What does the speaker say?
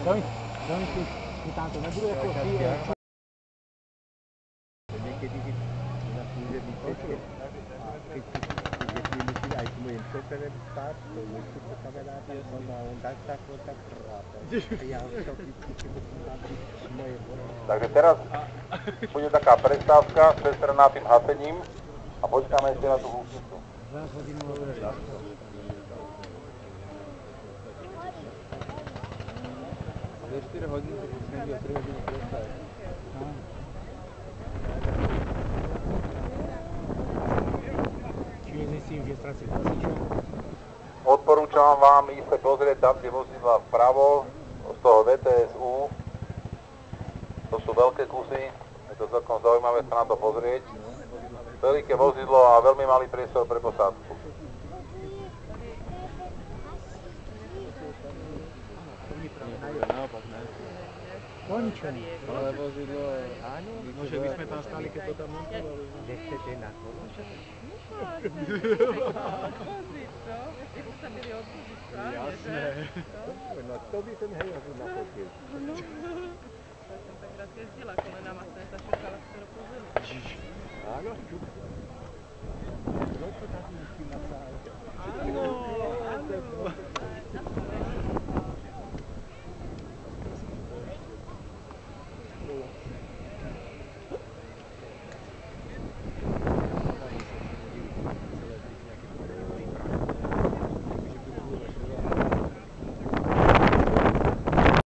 Zomi si tanto nebude così. Niekedy na služební ceste, keď si musí aj k mojim šoferem stáť, to musí to kamaráta, on tak trápil. Ja už to moje... Takže teraz bude taká prestávka s pestrenátým hasením a počkáme ešte na tú húsnicu. 2 hodiny prestávka. Do 4 hodiny, tak sme o 3 hodiny prestávka. Čiže zistím, že strácim hasiča. Odporúčam vám ísť sa pozrieť tam, kde vozidla vpravo, z toho VTSU. To sú veľké kusy, je to celkom zaujímavé sa na to pozrieť. Veľké vozidlo a veľmi malý priestor pre posádku. Naopak, ne? Končený. Ale vozidlo, áno? No, že by sme tam stali, keď to tam montovali. Nechcete na to? Odvoziť, čo? Ešte sa byli odvoziť správne, že? No to by som hej nafotil. Ja som tak raz jezdila kolenám a som sa šukala skoro po zemi. Áno, čup. No to tak musím